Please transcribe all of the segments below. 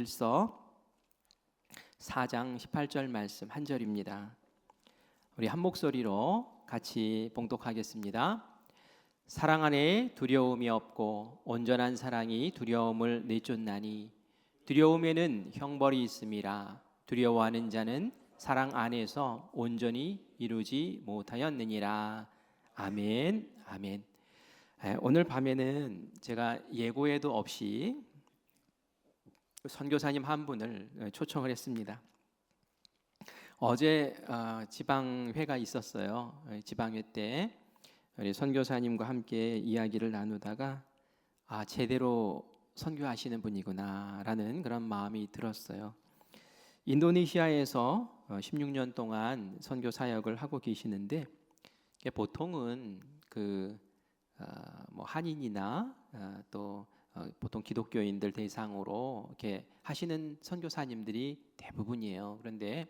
요한일서 4장 18절 말씀 한 절입니다. 우리 한 목소리로 같이 봉독하겠습니다. 사랑 안에 두려움이 없고 온전한 사랑이 두려움을 내쫓나니 두려움에는 형벌이 있음이라. 두려워하는 자는 사랑 안에서 온전히 이루지 못하였느니라. 아멘. 아멘. 오늘 밤에는 제가 예고에도 없이 선교사님 한 분을 초청을 했습니다. 어제 지방회가 있었어요. 지방회 때 우리 선교사님과 함께 이야기를 나누다가 제대로 선교하시는 분이구나라는 그런 마음이 들었어요. 인도네시아에서 16년 동안 선교 사역을 하고 계시는데 보통은 한인이나 또 보통 기독교인들 대상으로 이렇게 하시는 선교사님들이 대부분이에요. 그런데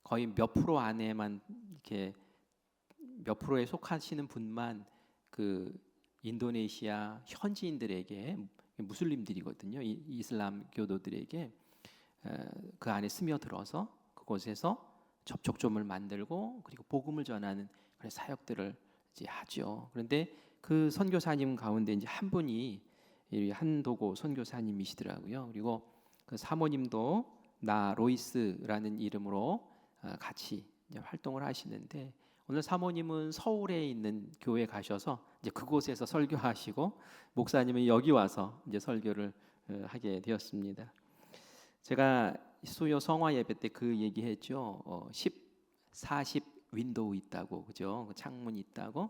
거의 몇 프로 안에만 이렇게 몇 프로에 속하시는 분만 그 인도네시아 현지인들에게 무슬림들이거든요. 이슬람 교도들에게 그 안에 스며들어서 그곳에서 접촉점을 만들고 그리고 복음을 전하는 그런 사역들을 이제 하죠. 그런데 그 선교사님 가운데 이제 한 분이 한도고 선교사님이시더라고요. 그리고 그 사모님도 나 로이스라는 이름으로 같이 활동을 하시는데 오늘 사모님은 서울에 있는 교회 가셔서 이제 그곳에서 설교하시고 목사님은 여기 와서 이제 설교를 하게 되었습니다. 제가 수요 성화 예배 때 그 얘기했죠. 10, 40 윈도우 있다고, 그죠? 그 창문이 있다고.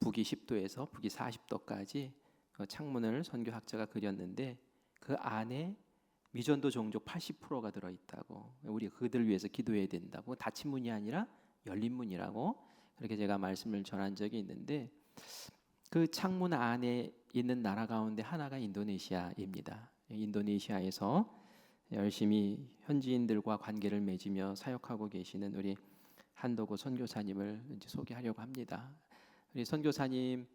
북위 10도에서 북위 40도까지 그 창문을 선교학자가 그렸는데 그 안에 미전도 종족 80%가 들어 있다고. 우리 그들 위해서 기도해야 된다고. 닫힌 문이 아니라 열린 문이라고 그렇게 제가 말씀을 전한 적이 있는데 그 창문 안에 있는 나라 가운데 하나가 인도네시아입니다. 인도네시아에서 열심히 현지인들과 관계를 맺으며 사역하고 계시는 우리 한도구 선교사님을 이제 소개하려고 합니다. 우리 선교사님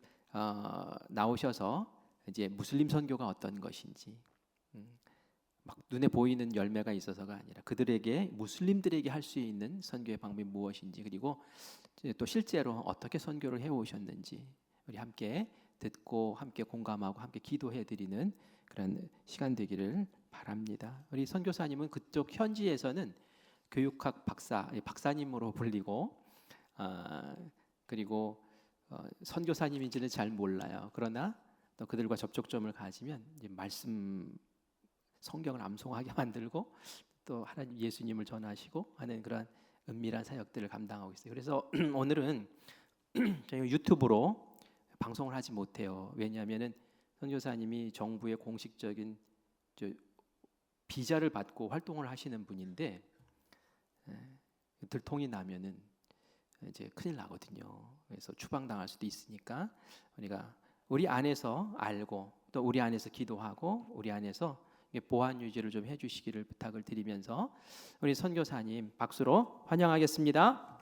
나오셔서 이제 무슬림 선교가 어떤 것인지 막 눈에 보이는 열매가 있어서가 아니라 그들에게 무슬림들에게 할 수 있는 선교의 방법이 무엇인지 그리고 또 실제로 어떻게 선교를 해오셨는지 우리 함께 듣고 함께 공감하고 함께 기도해드리는 그런 시간 되기를 바랍니다. 우리 선교사님은 그쪽 현지에서는 교육학 박사님으로 불리고 그리고 선교사님인지는 잘 몰라요. 그러나 또 그들과 접촉점을 가지면 이제 말씀 성경을 암송하게 만들고 또 하나님 예수님을 전하시고 하는 그런 은밀한 사역들을 감당하고 있어요. 그래서 오늘은 저희 유튜브로 방송을 하지 못해요. 왜냐하면은 선교사님이 정부의 공식적인 비자를 받고 활동을 하시는 분인데 들통이 나면은 이제 큰일 나거든요. 그래서 추방당할 수도 있으니까 우리가 우리 안에서 알고 또 우리 안에서 기도하고 우리 안에서 보안 유지를 좀 해주시기를 부탁을 드리면서 우리 선교사님 박수로 환영하겠습니다.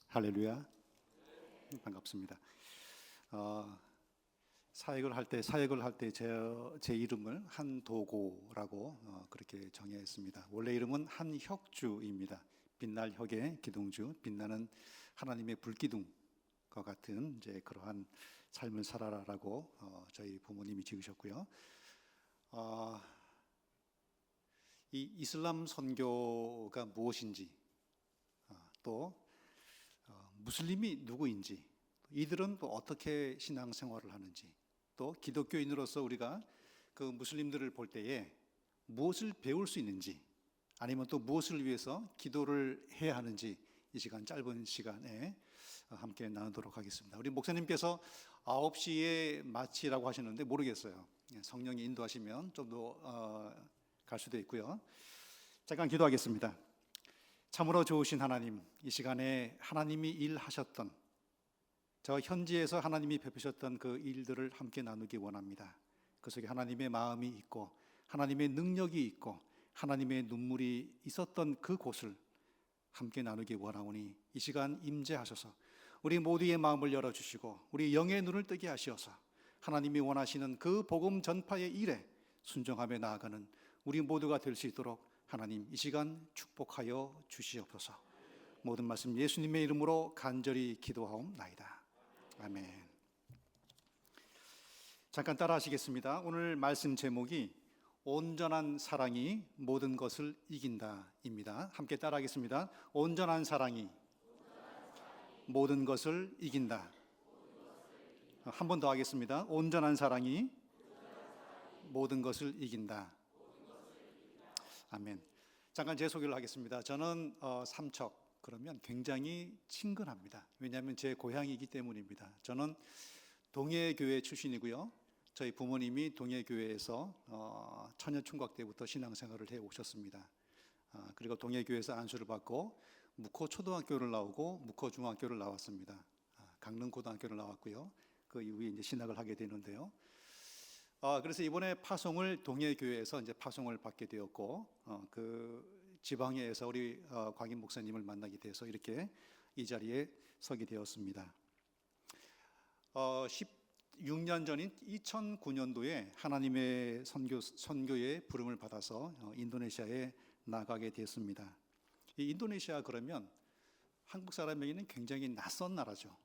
할렐루야. 반갑습니다. 사역을 할 때 제 이름을 한도고라고 그렇게 정했습니다. 원래 이름은 한혁주입니다. 빛날 혁의 기둥주, 빛나는 하나님의 불기둥과 같은 이제 그러한 삶을 살아라라고 저희 부모님이 지으셨고요. 이 이슬람 선교가 무엇인지 또 무슬림이 누구인지 이들은 또 어떻게 신앙생활을 하는지 또 기독교인으로서 우리가 그 무슬림들을 볼 때에 무엇을 배울 수 있는지 아니면 또 무엇을 위해서 기도를 해야 하는지 이 시간 짧은 시간에 함께 나누도록 하겠습니다. 우리 목사님께서 9시에 마치라고 하시는데 모르겠어요. 성령이 인도하시면 좀 더 갈 수도 있고요. 잠깐 기도하겠습니다. 참으로 좋으신 하나님, 이 시간에 하나님이 일하셨던 저 현지에서 하나님이 베푸셨던 그 일들을 함께 나누기 원합니다. 그 속에 하나님의 마음이 있고 하나님의 능력이 있고 하나님의 눈물이 있었던 그 곳을 함께 나누기 원하오니 이 시간 임재하셔서 우리 모두의 마음을 열어주시고 우리 영의 눈을 뜨게 하시어서 하나님이 원하시는 그 복음 전파의 일에 순종하며 나아가는 우리 모두가 될 수 있도록 하나님 이 시간 축복하여 주시옵소서. 모든 말씀 예수님의 이름으로 간절히 기도하옵나이다. 아멘. 잠깐 따라 하시겠습니다. 오늘 말씀 제목이 온전한 사랑이 모든 것을 이긴다입니다. 함께 따라 하겠습니다. 온전한 사랑이 모든 것을 이긴다. 한 번 더 하겠습니다. 온전한 사랑이 모든 것을 이긴다. 아멘. 잠깐 제 소개를 하겠습니다. 저는 삼척 그러면 굉장히 친근합니다. 왜냐하면 제 고향이기 때문입니다. 저는 동해교회 출신이고요. 저희 부모님이 동해교회에서 처녀총각 때부터 신앙생활을 해 오셨습니다. 그리고 동해교회에서 안수를 받고 묵호초등학교를 나오고 묵호중학교를 나왔습니다. 강릉고등학교를 나왔고요. 그 이후에 이제 신학을 하게 되는데요. 그래서 이번에 파송을 동해교회에서 이제 파송을 받게 되었고 그 지방에서 우리 광인 목사님을 만나게 돼서 이렇게 이 자리에 서게 되었습니다. 16년 전인 2009년도에 하나님의 선교의 부름을 받아서 인도네시아에 나가게 됐습니다. 이 인도네시아 그러면 한국 사람에게는 굉장히 낯선 나라죠.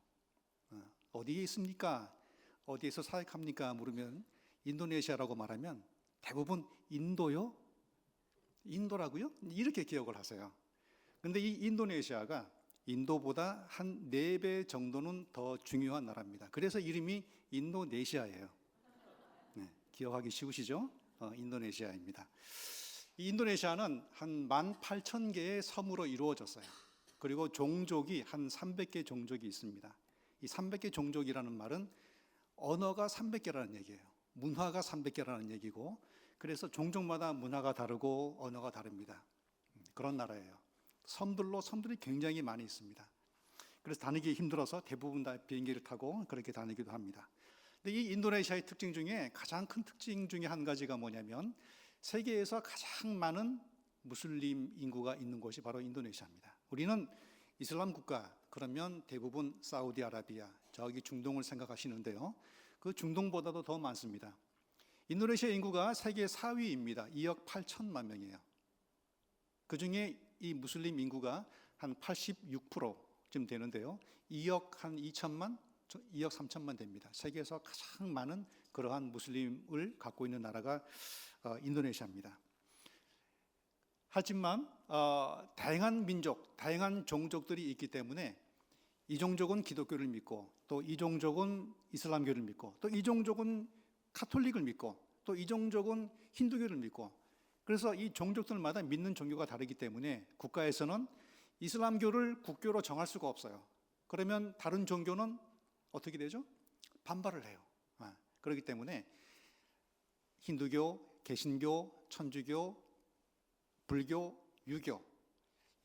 어디에 있습니까? 어디에서 사역합니까? 물으면 인도네시아라고 말하면 대부분 인도요? 인도라고요? 이렇게 기억을 하세요. 근데 이 인도네시아가 인도보다 한 4배 정도는 더 중요한 나라입니다. 그래서 이름이 인도네시아예요. 네, 기억하기 쉬우시죠? 인도네시아입니다. 이 인도네시아는 한 18,000개의 섬으로 이루어졌어요. 그리고 종족이 한 300개 종족이 있습니다. 이 300개 종족이라는 말은 언어가 300개라는 얘기예요. 문화가 300개라는 얘기고, 그래서 종족마다 문화가 다르고 언어가 다릅니다. 그런 나라예요. 섬들이 굉장히 많이 있습니다. 그래서 다니기 힘들어서 대부분 다 비행기를 타고 그렇게 다니기도 합니다. 근데 이 인도네시아의 특징 중에 가장 큰 특징 중에 한 가지가 뭐냐면 세계에서 가장 많은 무슬림 인구가 있는 곳이 바로 인도네시아입니다. 우리는 이슬람 국가 그러면 대부분 사우디아라비아, 저기 중동을 생각하시는데요. 그 중동보다도 더 많습니다. 인도네시아 인구가 세계 4위입니다. 2억 8천만 명이에요. 그 중에 이 무슬림 인구가 한 86%쯤 되는데요. 2억 한 2천만, 2억 3천만 됩니다. 세계에서 가장 많은 그러한 무슬림을 갖고 있는 나라가 인도네시아입니다. 하지만 다양한 민족, 다양한 종족들이 있기 때문에 이 종족은 기독교를 믿고 또 이 종족은 이슬람교를 믿고 또 이 종족은 카톨릭을 믿고 또 이 종족은 힌두교를 믿고, 그래서 이 종족들마다 믿는 종교가 다르기 때문에 국가에서는 이슬람교를 국교로 정할 수가 없어요. 그러면 다른 종교는 어떻게 되죠? 반발을 해요. 그렇기 때문에 힌두교, 개신교, 천주교, 불교, 유교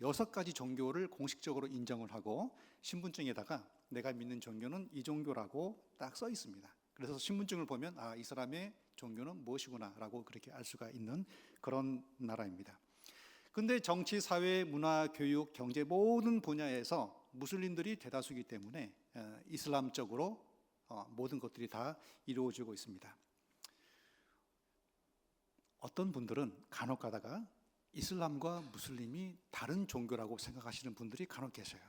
6가지 종교를 공식적으로 인정을 하고 신분증에다가 내가 믿는 종교는 이 종교라고 딱 써 있습니다. 그래서 신분증을 보면 이 사람의 종교는 무엇이구나 라고 그렇게 알 수가 있는 그런 나라입니다. 근데 정치, 사회, 문화, 교육, 경제 모든 분야에서 무슬림들이 대다수이기 때문에 이슬람적으로 모든 것들이 다 이루어지고 있습니다. 어떤 분들은 간혹 가다가 이슬람과 무슬림이 다른 종교라고 생각하시는 분들이 간혹 계셔요.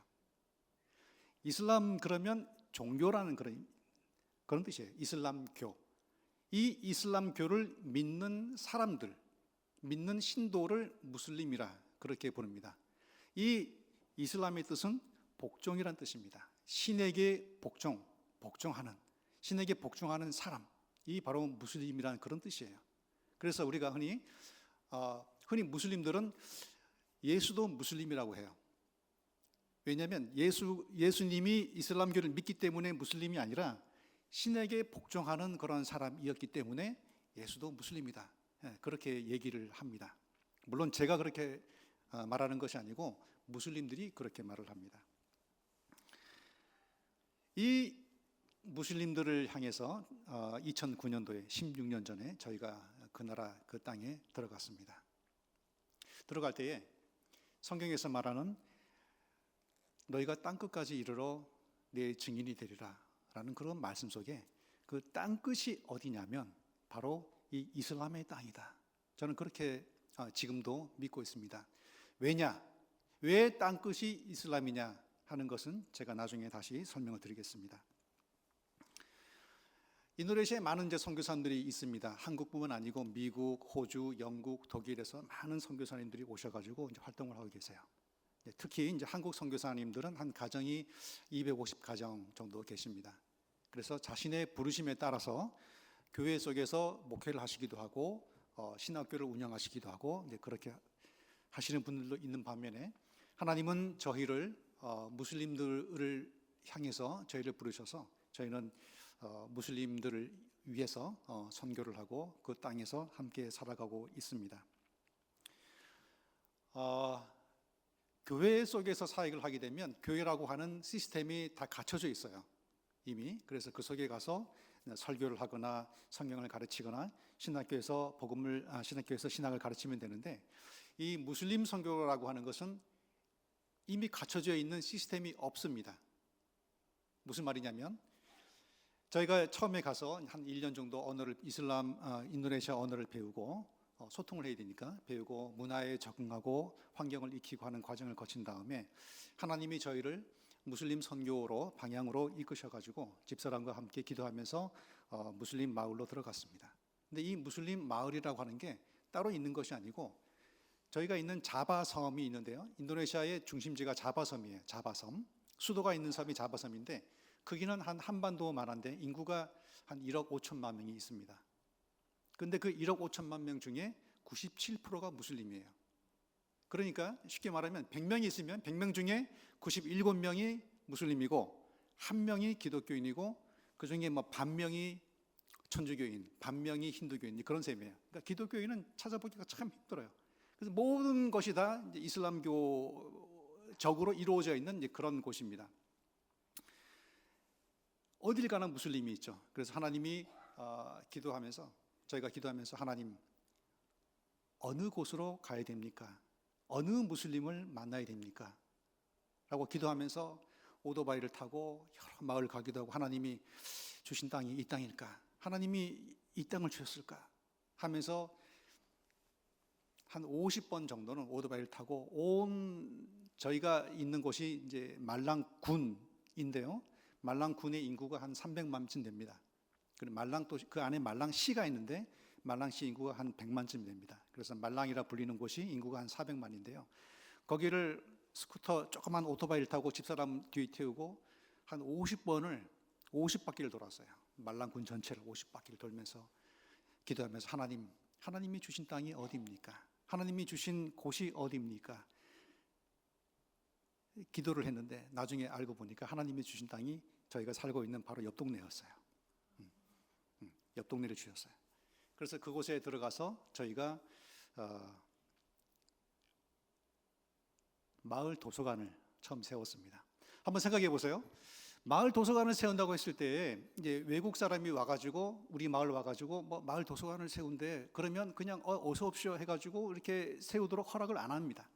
이슬람 그러면 종교라는 그런 뜻이에요. 이슬람교. 이 이슬람교를 믿는 사람들, 믿는 신도를 무슬림이라 그렇게 부릅니다. 이 이슬람의 뜻은 복종이란 뜻입니다. 신에게 복종하는, 신에게 복종하는 사람, 이 바로 무슬림이라는 그런 뜻이에요. 그래서 우리가 흔히 무슬림들은 예수도 무슬림이라고 해요. 왜냐하면 예수님이 이슬람교를 믿기 때문에 무슬림이 아니라 신에게 복종하는 그런 사람이었기 때문에 예수도 무슬림이다. 그렇게 얘기를 합니다. 물론 제가 그렇게 말하는 것이 아니고 무슬림들이 그렇게 말을 합니다. 이 무슬림들을 향해서 2009년도에 16년 전에 저희가 그 나라 그 땅에 들어갔습니다. 들어갈 때에 성경에서 말하는 너희가 땅 끝까지 이르러 내 증인이 되리라 라는 그런 말씀 속에 그 땅 끝이 어디냐면 바로 이 이슬람의 땅이다. 저는 그렇게 지금도 믿고 있습니다. 왜냐? 왜 땅 끝이 이슬람이냐 하는 것은 제가 나중에 다시 설명을 드리겠습니다. 인도네시아에 많은 이제 선교사님들이 있습니다. 한국뿐만 아니고 미국, 호주, 영국, 독일에서 많은 선교사님들이 오셔가지고 이제 활동을 하고 계세요. 특히 이제 한국 선교사님들은 한 가정이 250가정 정도 계십니다. 그래서 자신의 부르심에 따라서 교회 속에서 목회를 하시기도 하고 신학교를 운영하시기도 하고 이제 그렇게 하시는 분들도 있는 반면에 하나님은 저희를 무슬림들을 향해서 저희를 부르셔서 저희는 무슬림들을 위해서 선교를 하고 그 땅에서 함께 살아가고 있습니다. 교회 속에서 사역을 하게 되면 교회라고 하는 시스템이 다 갖춰져 있어요. 이미. 그래서 그 속에 가서 설교를 하거나 성경을 가르치거나 신학교에서 신학을 가르치면 되는데 이 무슬림 선교라고 하는 것은 이미 갖춰져 있는 시스템이 없습니다. 무슨 말이냐면 저희가 처음에 가서 한 1년 정도 언어를 인도네시아 언어를 배우고 소통을 해야 되니까 배우고 문화에 적응하고 환경을 익히고 하는 과정을 거친 다음에 하나님이 저희를 무슬림 선교로 방향으로 이끄셔가지고 집사람과 함께 기도하면서 무슬림 마을로 들어갔습니다. 근데 이 무슬림 마을이라고 하는 게 따로 있는 것이 아니고 저희가 있는 자바섬이 있는데요. 인도네시아의 중심지가 자바섬이에요. 자바섬. 수도가 있는 섬이 자바섬인데 크기는 한 한반도만한데 인구가 한 1억 5천만 명이 있습니다. 그런데 그 1억 5천만 명 중에 97%가 무슬림이에요. 그러니까 쉽게 말하면 100명이 있으면 100명 중에 97명이 무슬림이고 한 명이 기독교인이고 그 중에 뭐 반명이 천주교인, 반명이 힌두교인 그런 셈이에요. 그러니까 기독교인은 찾아보기가 참 힘들어요. 그래서 모든 것이 다 이제 이슬람교적으로 이루어져 있는 그런 곳입니다. 어딜 가나 무슬림이 있죠. 그래서 하나님이 저희가 기도하면서 하나님 어느 곳으로 가야 됩니까? 어느 무슬림을 만나야 됩니까? 라고 기도하면서 오토바이를 타고 여러 마을 가기도 하고 하나님이 주신 땅이 이 땅일까? 하나님이 이 땅을 주셨을까? 하면서 한 50번 정도는 오토바이를 타고 저희가 있는 곳이 이제 말랑군인데요. 말랑군의 인구가 한 300만쯤 됩니다. 그리고 그 안에 말랑시가 있는데 말랑시 인구가 한 100만쯤 됩니다. 그래서 말랑이라 불리는 곳이 인구가 한 400만인데요. 거기를 스쿠터 조그만 오토바이를 타고 집사람 뒤에 태우고 한 50바퀴를 돌았어요. 말랑군 전체를 50바퀴를 돌면서 기도하면서 하나님이 주신 땅이 어디입니까? 하나님이 주신 곳이 어디입니까? 기도를 했는데 나중에 알고 보니까 하나님이 주신 땅이 저희가 살고 있는 바로 옆 동네였어요. 옆 동네를 주셨어요. 그래서 그곳에 들어가서 저희가 마을 도서관을 처음 세웠습니다. 한번 생각해 보세요. 마을 도서관을 세운다고 했을 때 이제 외국 사람이 와가지고 우리 마을 와가지고 뭐 마을 도서관을 세운대 그러면 그냥 어서 오십시오 해가지고 이렇게 세우도록 허락을 안 합니다.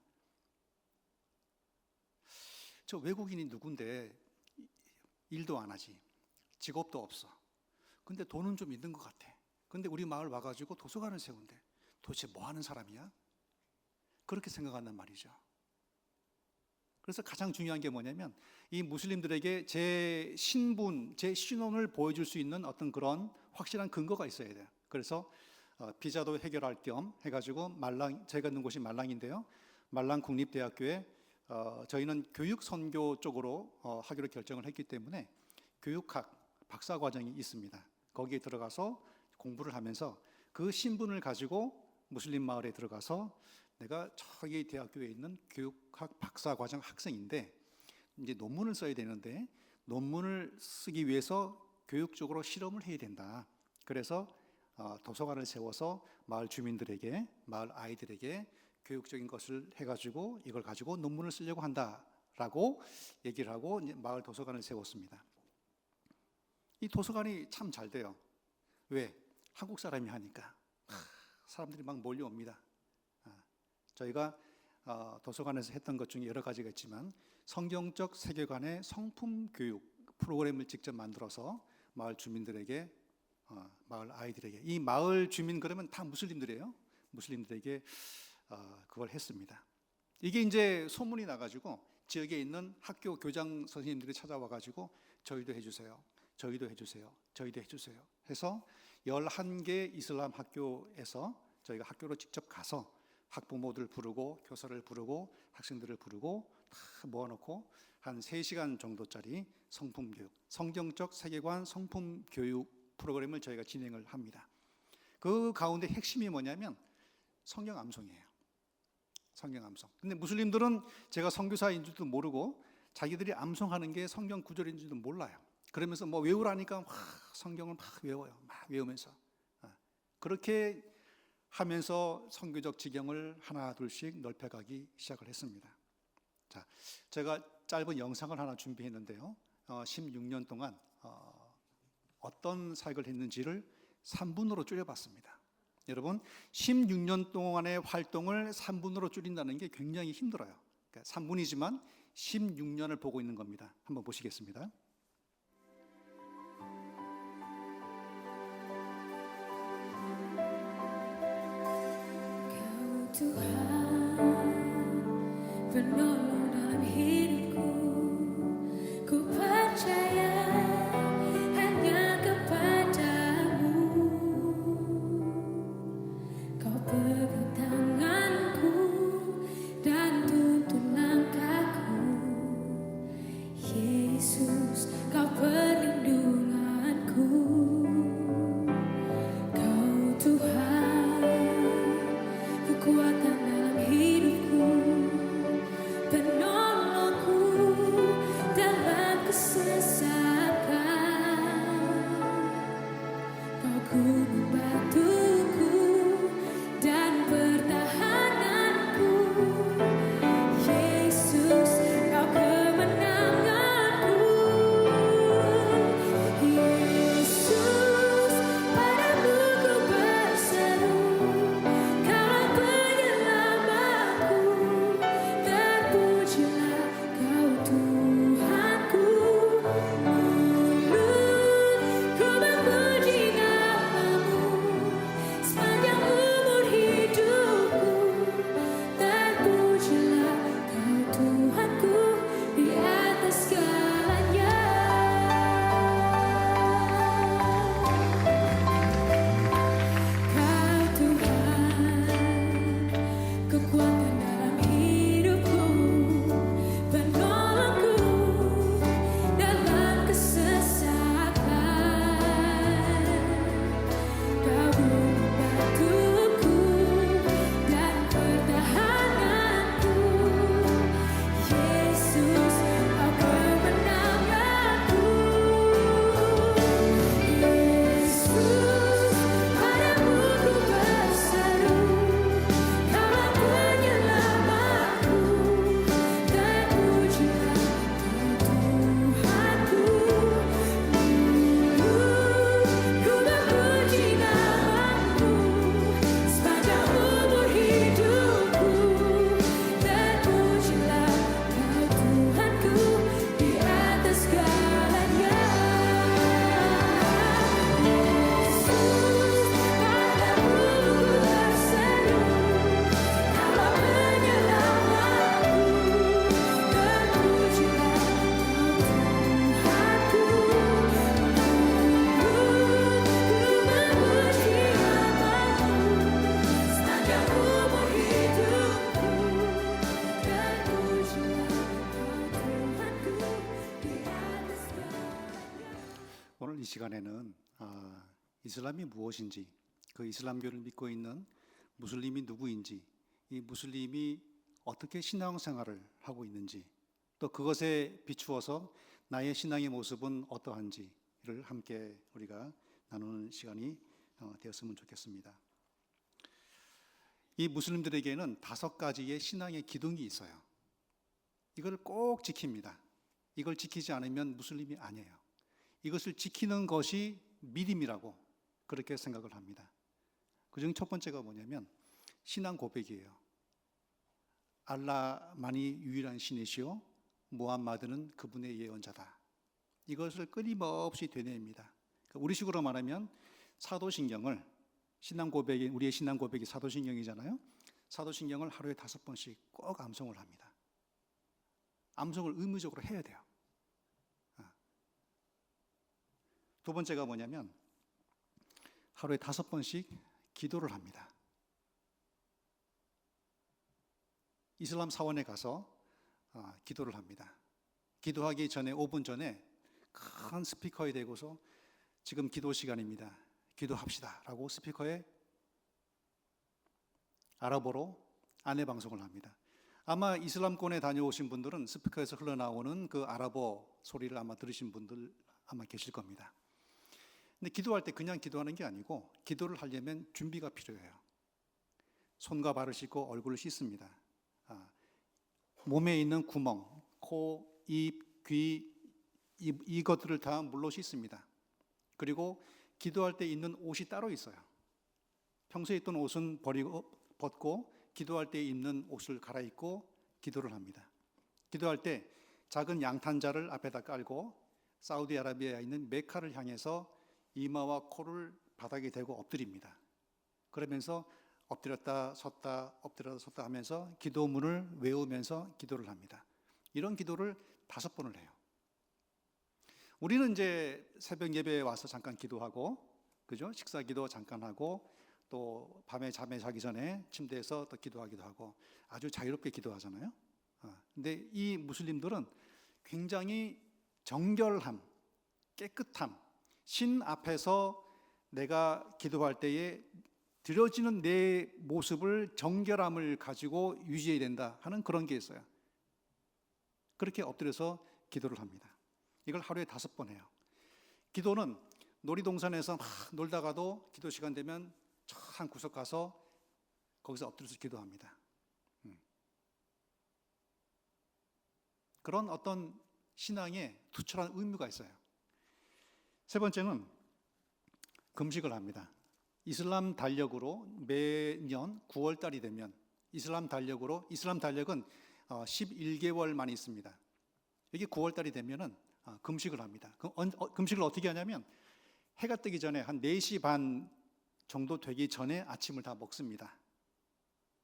저 외국인이 누군데 일도 안 하지 직업도 없어. 근데 돈은 좀 있는 것 같아. 근데 우리 마을 와가지고 도서관을 세운대. 도대체 뭐 하는 사람이야? 그렇게 생각한단 말이죠. 그래서 가장 중요한 게 뭐냐면 이 무슬림들에게 제 신분, 제 신원을 보여줄 수 있는 어떤 그런 확실한 근거가 있어야 돼요. 그래서 비자도 해결할 겸 해가지고 제가 있는 곳이 말랑인데요. 말랑 국립대학교에 저희는 교육 선교 쪽으로 하기로 결정을 했기 때문에 교육학 박사 과정이 있습니다. 거기에 들어가서 공부를 하면서 그 신분을 가지고 무슬림 마을에 들어가서 내가 저기 대학교에 있는 교육학 박사 과정 학생인데 이제 논문을 써야 되는데 논문을 쓰기 위해서 교육적으로 실험을 해야 된다. 그래서 도서관을 세워서 마을 주민들에게, 마을 아이들에게 교육적인 것을 해가지고 이걸 가지고 논문을 쓰려고 한다라고 얘기를 하고 이제 마을 도서관을 세웠습니다. 이 도서관이 참 잘 돼요. 왜? 한국 사람이 하니까 사람들이 막 몰려옵니다. 저희가 도서관에서 했던 것 중에 여러 가지가 있지만 성경적 세계관의 성품 교육 프로그램을 직접 만들어서 마을 주민들에게, 마을 아이들에게, 이 마을 주민 그러면 다 무슬림들이에요. 무슬림들에게 그걸 했습니다. 이게 이제 소문이 나가지고 지역에 있는 학교 교장 선생님들이 찾아와가지고 저희도 해주세요, 저희도 해주세요, 저희도 해주세요 해서 11개 이슬람 학교에서 저희가 학교로 직접 가서 학부모들 부르고 교사를 부르고 학생들을 부르고 다 모아놓고 한 3시간 정도짜리 성품교육, 성경적 세계관 성품교육 프로그램을 저희가 진행을 합니다. 그 가운데 핵심이 뭐냐면 성경 암송이에요. 성경 암송. 근데 무슬림들은 제가 선교사인 줄도 모르고 자기들이 암송하는 게 성경 구절인 줄도 몰라요. 그러면서 뭐 외우라니까 막 성경을 막 외워요. 막 외우면서. 그렇게 하면서 선교적 지경을 하나 둘씩 넓혀가기 시작을 했습니다. 자, 제가 짧은 영상을 하나 준비했는데요. 16년 동안 어떤 사역을 했는지를 3분으로 줄여봤습니다. 여러분, 16년 동안의 활동을 3분으로 줄인다는 게 굉장히 힘들어요. 그러니까 3분이지만 16년을 보고 있는 겁니다. 한번 보시겠습니다. Tuhan, penolong dalam hidupku, ku percaya hanya kepadamu. Kau pegang tanganku dan tuntun langkahku, Yesus, kau perlindunganku. Kau Tuhan, kekuatan dalam hidupku, penolongku dalam kesesakan. Kau gunung batuku dan pertahananku, Yesus, kau kemenanganku. Yesus, padamu ku berseru, Kau penyelamatku, terpujilah Kau Tuhanku. Mulutku memuji namamu sepanjang umur hidupku, terpujilah Kau Tuhanku di atas segalanya. Kau Tuhan, kekuatan dalam hidupku, penolongku dalam kesesakan. Kau gunung batuku dan pertahananku, Yesus, kau kemenanganku. Yesus, padamu ku berseru, Kau penyelamatku, terpujilah Kau Tuhanku. Mulutku memuji namamu sepanjang umur hidupku, terpujilah Kau Tuhanku di atas segalanya. Yesus, padamu ku berseru, Kau penyelamatku, terpujilah Kau Tuhanku. Mulutku memuji namamu sepanjang umur hidupku, terpujilah Kau Tuhanku di atas segalanya. 오늘 이 시간에는 이슬람이 무엇인지, 그 이슬람교를 믿고 있는 무슬림이 누구인지, 이 무슬림이 어떻게 신앙생활을 하고 있는지, 또 그것에 비추어서 나의 신앙의 모습은 어떠한지를 함께 우리가 나누는 시간이 되었으면 좋겠습니다. 이 무슬림들에게는 5가지의 신앙의 기둥이 있어요. 이걸 꼭 지킵니다. 이걸 지키지 않으면 무슬림이 아니에요. 이것을 지키는 것이 믿음이라고 그렇게 생각을 합니다. 그중 첫 번째가 뭐냐면 신앙 고백이에요. 알라만이 유일한 신이시요 무함마드는 그분의 예언자다. 이것을 끊임없이 되뇌입니다. 우리식으로 말하면 사도신경을 우리의 신앙 고백이 사도신경이잖아요. 사도신경을 하루에 5번씩 꼭 암송을 합니다. 암송을 의무적으로 해야 돼요. 두 번째가 뭐냐면 하루에 5번씩 기도를 합니다. 이슬람 사원에 가서 기도를 합니다. 기도하기 전에 5분 전에 큰 스피커에 대고서 지금 기도 시간입니다. 기도합시다 라고 스피커에 아랍어로 안내 방송을 합니다. 아마 이슬람권에 다녀오신 분들은 스피커에서 흘러나오는 그 아랍어 소리를 아마 들으신 분들 아마 계실 겁니다. 근데 기도할 때 그냥 기도하는 게 아니고 기도를 하려면 준비가 필요해요. 손과 발을 씻고 얼굴을 씻습니다. 몸에 있는 구멍, 코, 입, 귀 이것들을 다 물로 씻습니다. 그리고 기도할 때 입는 옷이 따로 있어요. 평소에 입던 옷은 벗고 기도할 때 입는 옷을 갈아입고 기도를 합니다. 기도할 때 작은 양탄자를 앞에다 깔고 사우디아라비아에 있는 메카를 향해서 이마와 코를 바닥에 대고 엎드립니다. 그러면서 엎드렸다 섰다 엎드렸다 섰다 하면서 기도문을 외우면서 기도를 합니다. 이런 기도를 5번을 해요. 우리는 이제 새벽 예배에 와서 잠깐 기도하고, 그죠? 식사 기도 잠깐 하고, 또 밤에 잠에 자기 전에 침대에서 또 기도하기도 하고 아주 자유롭게 기도하잖아요. 근데 이 무슬림들은 굉장히 정결함, 깨끗함, 신 앞에서 내가 기도할 때에 드려지는 내 모습을 정결함을 가지고 유지해야 된다 하는 그런 게 있어요. 그렇게 엎드려서 기도를 합니다. 이걸 하루에 5번 해요. 기도는 놀이동산에서 막 놀다가도 기도 시간 되면 한 구석 가서 거기서 엎드려서 기도합니다. 그런 어떤 신앙에 투철한 의무가 있어요. 세 번째는 금식을 합니다. 이슬람 달력으로 매년 9월 달이 되면 이슬람 달력은 11개월만 있습니다. 여기 9월 달이 되면은 금식을 합니다. 금식을 어떻게 하냐면 해가 뜨기 전에 한 4시 반 정도 되기 전에 아침을 다 먹습니다.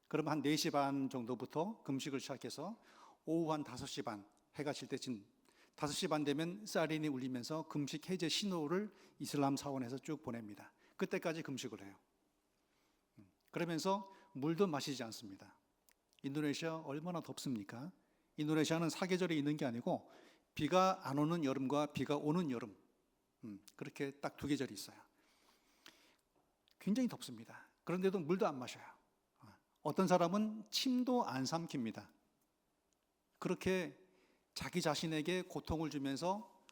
그러면 한 4시 반 정도부터 금식을 시작해서 오후 한 5시 반 해가 질 때쯤 5시 반 되면 사이렌이 울리면서 금식 해제 신호를 이슬람 사원에서 쭉 보냅니다. 그때까지 금식을 해요. 그러면서 물도 마시지 않습니다. 인도네시아 얼마나 덥습니까? 인도네시아는 사계절이 있는 게 아니고 비가 안 오는 여름과 비가 오는 여름, 그렇게 딱 2계절이 있어요. 굉장히 덥습니다. 그런데도 물도 안 마셔요. 어떤 사람은 침도 안 삼킵니다. 그렇게 자기 자신에게 고통을 주면서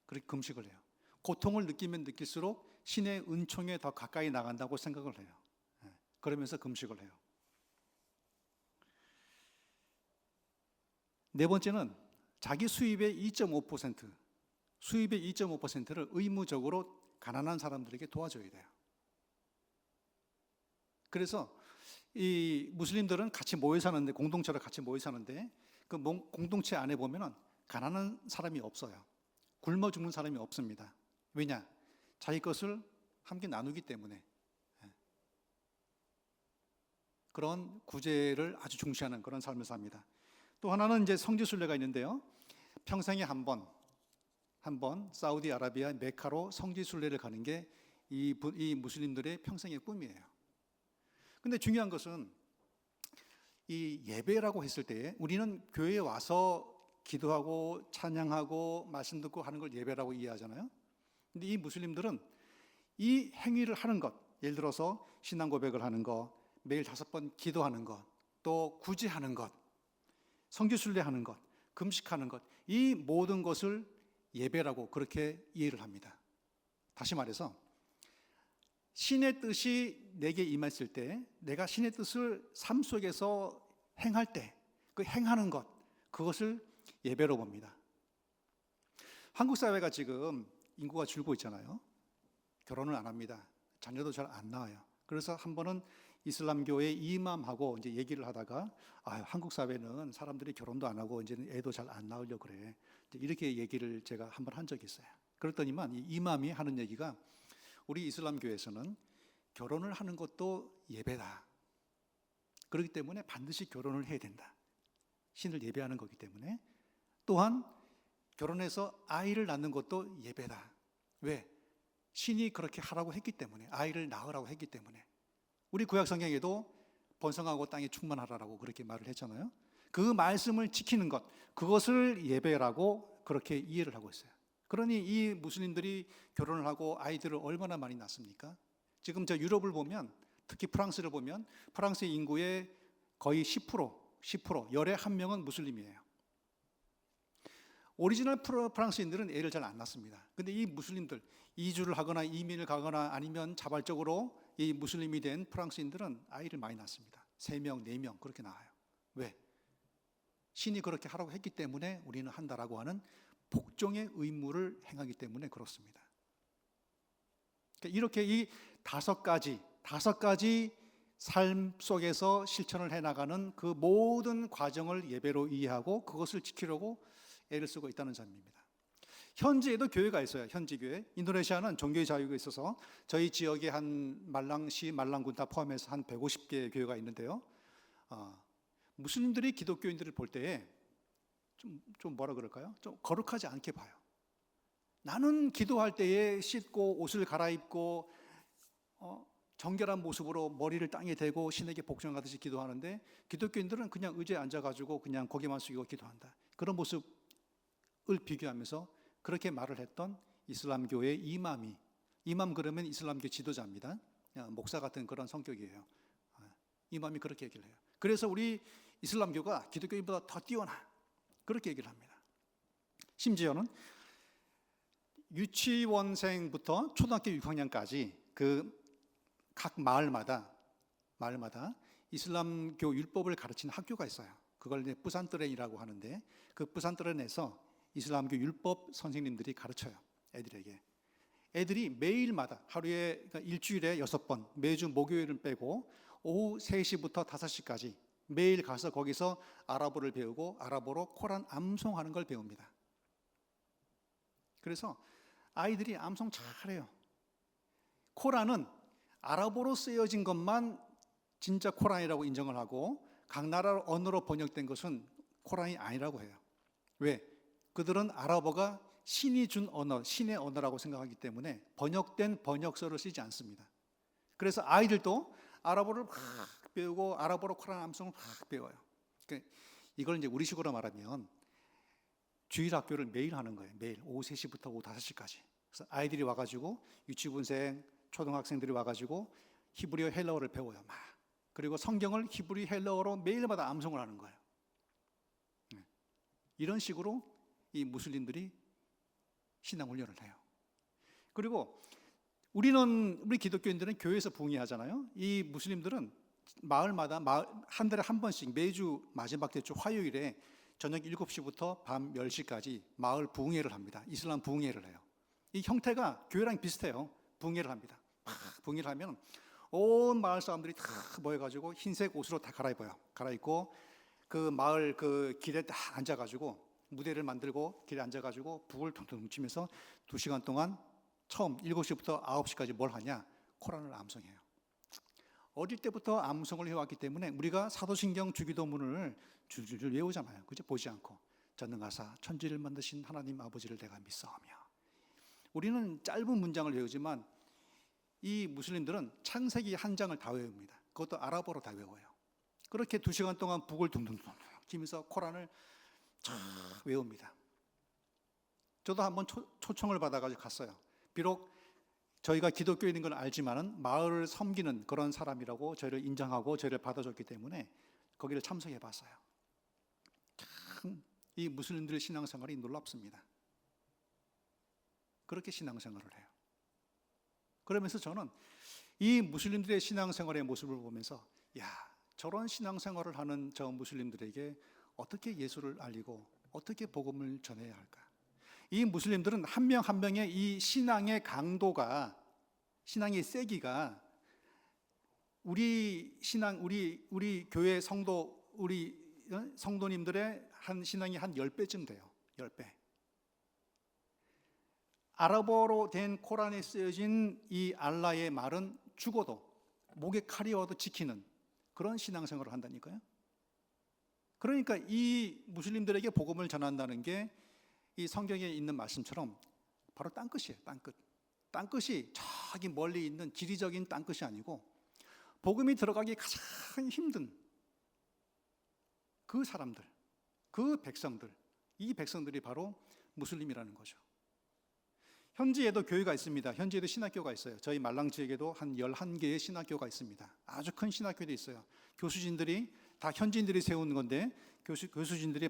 그렇게 금식을 해요. 고통을 느끼면 느낄수록 신의 은총에 더 가까이 나간다고 생각을 해요. 그러면서 금식을 해요. 네 번째는 자기 수입의 2.5%를 의무적으로 가난한 사람들에게 도와줘야 돼요. 그래서 이 무슬림들은 같이 모여 사는데, 공동체로 같이 모여 사는데 그 공동체 안에 보면은 가난한 사람이 없어요. 굶어 죽는 사람이 없습니다. 왜냐? 자기 것을 함께 나누기 때문에. 그런 구제를 아주 중시하는 그런 삶을 삽니다. 또 하나는 이제 성지순례가 있는데요. 평생에 한 번 사우디아라비아 메카로 성지순례를 가는 게 이 무슬림들의 평생의 꿈이에요. 근데 중요한 것은 이 예배라고 했을 때 우리는 교회에 와서 기도하고 찬양하고 말씀 듣고 하는 걸 예배라고 이해하잖아요. 근데 이 무슬림들은 이 행위를 하는 것, 예를 들어서 신앙 고백을 하는 것, 매일 5번 기도하는 것, 또 구제하는 것, 성지순례하는 것, 금식하는 것, 이 모든 것을 예배라고 그렇게 이해를 합니다. 다시 말해서 신의 뜻이 내게 임했을 때, 내가 신의 뜻을 삶 속에서 행할 때, 그 행하는 것, 그것을 예배로 봅니다. 한국 사회가 지금 인구가 줄고 있잖아요. 결혼을 안 합니다. 자녀도 잘 안 낳아요. 그래서 한 번은 이슬람교의 이맘하고 이제 얘기를 하다가 한국 사회는 사람들이 결혼도 안 하고 이제는 애도 잘 안 낳으려고 그래. 이제 이렇게 얘기를 제가 한 번 한 적이 있어요. 그랬더니만 이 이맘이 하는 얘기가 우리 이슬람교에서는 결혼을 하는 것도 예배다. 그렇기 때문에 반드시 결혼을 해야 된다. 신을 예배하는 거기 때문에. 또한 결혼해서 아이를 낳는 것도 예배다. 왜? 신이 그렇게 하라고 했기 때문에, 아이를 낳으라고 했기 때문에. 우리 구약 성경에도 번성하고 땅에 충만하라고 그렇게 말을 했잖아요. 그 말씀을 지키는 것, 그것을 예배라고 그렇게 이해를 하고 있어요. 그러니 이 무슬림들이 결혼을 하고 아이들을 얼마나 많이 낳습니까? 지금 저 유럽을 보면, 특히 프랑스를 보면 프랑스 인구의 거의 10%, 열에 한 명은 무슬림이에요. 오리지널 프랑스인들은 애를 잘 안 낳습니다. 근데 이 무슬림들, 이주를 하거나 이민을 가거나 아니면 자발적으로 이 무슬림이 된 프랑스인들은 아이를 많이 낳습니다. 3명, 4명 그렇게 낳아요. 왜? 신이 그렇게 하라고 했기 때문에 우리는 한다라고 하는 복종의 의무를 행하기 때문에 그렇습니다. 그러니까 이렇게 이 다섯 가지 삶 속에서 실천을 해나가는 그 모든 과정을 예배로 이해하고 그것을 지키려고 애를 쓰고 있다는 점입니다. 현지에도 교회가 있어요. 현지 교회. 인도네시아는 종교의 자유가 있어서 저희 지역에 한 말랑시, 말랑군 다 포함해서 한 150개의 교회가 있는데요. 무슬림들이 기독교인들을 볼 때에 좀 뭐라 그럴까요? 좀 거룩하지 않게 봐요. 나는 기도할 때에 씻고 옷을 갈아입고 정결한 모습으로 머리를 땅에 대고 신에게 복종하듯이 기도하는데 기독교인들은 그냥 의자에 앉아가지고 그냥 고개만 숙이고 기도한다. 그런 모습을 비교하면서 그렇게 말을 했던 이슬람교의 이맘 그러면 이슬람교 지도자입니다. 목사 같은 그런 성격이에요. 이맘이 그렇게 얘기를 해요. 그래서 우리 이슬람교가 기독교인보다 더 뛰어나 그렇게 얘기를 합니다. 심지어는 유치원생부터 초등학교 6학년까지 그 각 마을마다 이슬람교 율법을 가르치는 학교가 있어요. 그걸 이제 뿌산뜨렌이라고 하는데 그 뿌산뜨렌에서 이슬람교 율법 선생님들이 가르쳐요. 애들에게. 애들이 매일마다 하루에 그러니까 일주일에 6번 매주 목요일은 빼고 오후 3시부터 5시까지 매일 가서 거기서 아랍어를 배우고 아랍어로 코란 암송하는 걸 배웁니다. 그래서 아이들이 암송 잘해요. 코란은 아랍어로 쓰여진 것만 진짜 코란이라고 인정을 하고 각 나라 언어로 번역된 것은 코란이 아니라고 해요. 왜? 그들은 아랍어가 신이 준 언어, 신의 언어라고 생각하기 때문에 번역된 번역서를 쓰지 않습니다. 그래서 아이들도 아랍어를 막 배우고 아랍어로 코란 암송을 막 배워요. 그러니까 이걸 이제 우리식으로 말하면 주일 학교를 매일 하는 거예요. 매일 오후 3시부터 오후 5시까지. 그래서 아이들이 와가지고 유치원생, 초등학생들이 와가지고 히브리어 헬라어를 배워요. 막. 그리고 성경을 히브리 헬라어로 매일마다 암송을 하는 거예요. 이런 식으로 이 무슬림들이 신앙 훈련을 해요. 그리고 우리 기독교인들은 교회에서 붕의하잖아요. 이 무슬림들은 마을마다 한 달에 한 번씩 매주 마지막 주 화요일에 저녁 7시부터 밤 10시까지 마을 부흥회를 합니다. 이슬람 부흥회를 해요. 이 형태가 교회랑 비슷해요. 부흥회를 합니다. 부흥회를 하면 온 마을 사람들이 다 모여가지고 흰색 옷으로 다 갈아입고 그 마을 그 길에 딱 앉아가지고 무대를 만들고 길에 앉아가지고 북을 퉁퉁 뭉치면서 2시간 동안 처음 7시부터 9시까지 뭘 하냐? 코란을 암송해요. 어릴 때부터 암송을 해왔기 때문에 우리가 사도신경 주기도문을 줄줄줄 외우잖아요. 그죠? 보지 않고 전능하사 천지를 만드신 하나님 아버지를 내가 믿사오며. 우리는 짧은 문장을 외우지만 이 무슬림들은 창세기 한 장을 다 외웁니다. 그것도 아랍어로 다 외워요. 그렇게 2시간 동안 북을 둥둥둥 치면서 코란을 쫙 외웁니다. 저도 한번 초청을 받아가지고 갔어요. 비록 저희가 기독교인인 걸 알지만은 마을을 섬기는 그런 사람이라고 저희를 인정하고 저희를 받아줬기 때문에 거기를 참석해 봤어요. 참 이 무슬림들의 신앙생활이 놀랍습니다. 그렇게 신앙생활을 해요. 그러면서 저는 이 무슬림들의 신앙생활의 모습을 보면서 야, 저런 신앙생활을 하는 저 무슬림들에게 어떻게 예수를 알리고 어떻게 복음을 전해야 할까? 이 무슬림들은 한 명 한 명의 이 신앙의 강도가, 신앙의 세기가 우리 신앙, 우리 교회 성도, 우리 성도님들의 한 신앙이 한 10배쯤 돼요. 10배. 아랍어로 된 코란에 쓰여진 이 알라의 말은 죽어도 목에 칼이 와도 지키는 그런 신앙생활을 한다니까요. 그러니까 이 무슬림들에게 복음을 전한다는 게 이 성경에 있는 말씀처럼 바로 땅끝이에요. 땅끝. 땅끝이 저기 멀리 있는 지리적인 땅끝이 아니고 복음이 들어가기 가장 힘든 그 사람들, 그 백성들, 이 백성들이 바로 무슬림이라는 거죠. 현지에도 교회가 있습니다. 현지에도 신학교가 있어요. 저희 말랑 지역에도 한 11개의 신학교가 있습니다. 아주 큰 신학교도 있어요. 교수진들이 다 현지인들이 세운 건데 교수진들이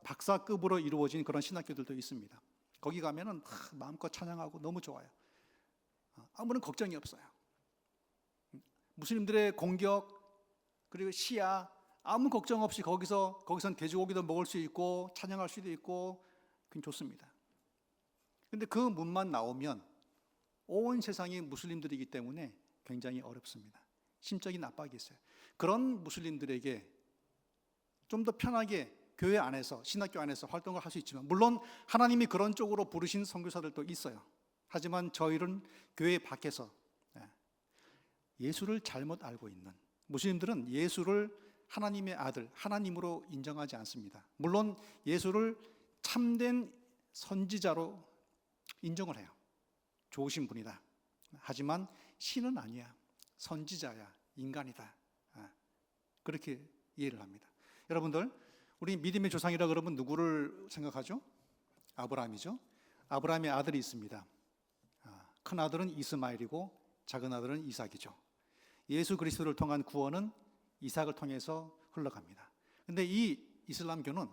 박사급으로 이루어진 그런 신학교들도 있습니다. 거기 가면은 마음껏 찬양하고 너무 좋아요. 아무런 걱정이 없어요. 무슬림들의 공격 그리고 시야 아무 걱정 없이 거기선 돼지고기도 먹을 수 있고 찬양할 수도 있고 그냥 좋습니다. 근데 그 문만 나오면 온 세상이 무슬림들이기 때문에 굉장히 어렵습니다. 심적인 압박이 있어요. 그런 무슬림들에게 좀 더 편하게 교회 안에서, 신학교 안에서 활동을 할 수 있지만, 물론 하나님이 그런 쪽으로 부르신 선교사들도 있어요. 하지만 저희는 교회 밖에서 예수를 잘못 알고 있는 무슬림들은 예수를 하나님의 아들, 하나님으로 인정하지 않습니다. 물론 예수를 참된 선지자로 인정을 해요. 좋으신 분이다. 하지만 신은 아니야. 선지자야. 인간이다. 그렇게 이해를 합니다. 여러분들, 우리 믿음의 조상이라 그러면 누구를 생각하죠? 아브라함이죠. 아브라함의 아들이 있습니다. 큰 아들은 이스마엘이고 작은 아들은 이삭이죠. 예수 그리스도를 통한 구원은 이삭을 통해서 흘러갑니다. 그런데 이 이슬람교는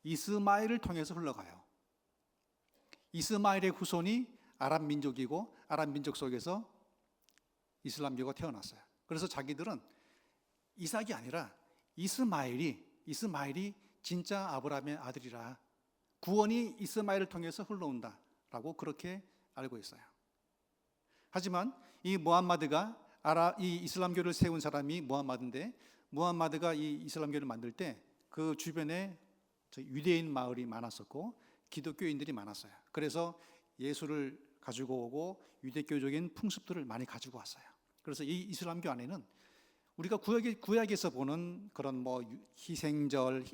이스마엘을 통해서 흘러가요. 이스마엘의 후손이 아랍 민족이고 아랍 민족 속에서 이슬람교가 태어났어요. 그래서 자기들은 이삭이 아니라 이스마엘이 진짜 아브라함의 아들이라 구원이 이스마엘을 통해서 흘러온다라고 그렇게 알고 있어요. 하지만 이 무함마드가 이 이슬람교를 세운 사람이 무함마드인데, 무함마드가 이 이슬람교를 만들 때 그 주변에 유대인 마을이 많았었고 기독교인들이 많았어요. 그래서 예수를 가지고 오고 유대교적인 풍습들을 많이 가지고 왔어요. 그래서 이 이슬람교 안에는 우리가 구약에서 보는 그런 뭐 희생절,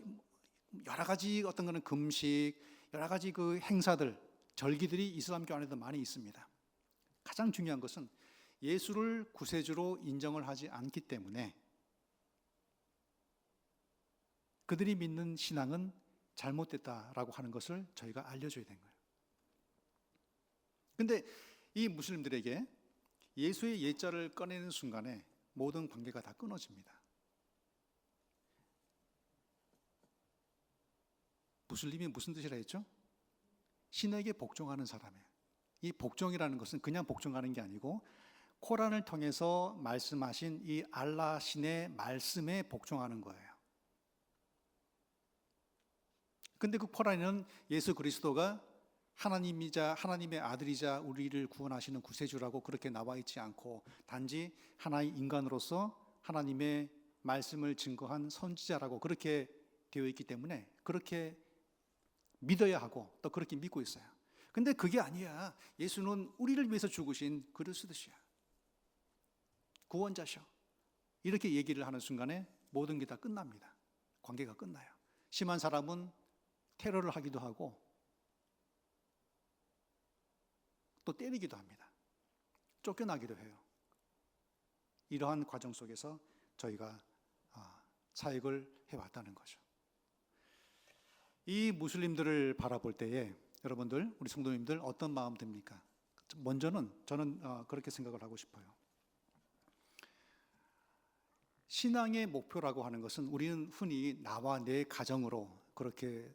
여러 가지 어떤 거는 금식, 여러 가지 그 행사들, 절기들이 이슬람교 안에도 많이 있습니다. 가장 중요한 것은 예수를 구세주로 인정을 하지 않기 때문에 그들이 믿는 신앙은 잘못됐다라고 하는 것을 저희가 알려줘야 된 거예요. 근데 이 무슬림들에게 예수의 예자를 꺼내는 순간에 모든 관계가 다 끊어집니다. 무슬림이 무슨 뜻이라 했죠? 신에게 복종하는 사람이에요. 이 복종이라는 것은 그냥 복종하는 게 아니고 코란을 통해서 말씀하신 이 알라 신의 말씀에 복종하는 거예요. 근데 그 코란에는 예수 그리스도가 하나님이자 하나님의 아들이자 우리를 구원하시는 구세주라고 그렇게 나와 있지 않고 단지 하나의 인간으로서 하나님의 말씀을 증거한 선지자라고 그렇게 되어 있기 때문에 그렇게 믿어야 하고 또 그렇게 믿고 있어요. 근데 그게 아니야. 예수는 우리를 위해서 죽으신 그리스도시야. 구원자셔. 이렇게 얘기를 하는 순간에 모든 게 다 끝납니다. 관계가 끝나요. 심한 사람은 테러를 하기도 하고 또 때리기도 합니다. 쫓겨나기도 해요. 이러한 과정 속에서 저희가 사역을 해왔다는 거죠. 이 무슬림들을 바라볼 때에 여러분들, 우리 성도님들 어떤 마음 듭니까? 먼저는 저는 그렇게 생각을 하고 싶어요. 신앙의 목표라고 하는 것은 우리는 흔히 나와 내 가정으로 그렇게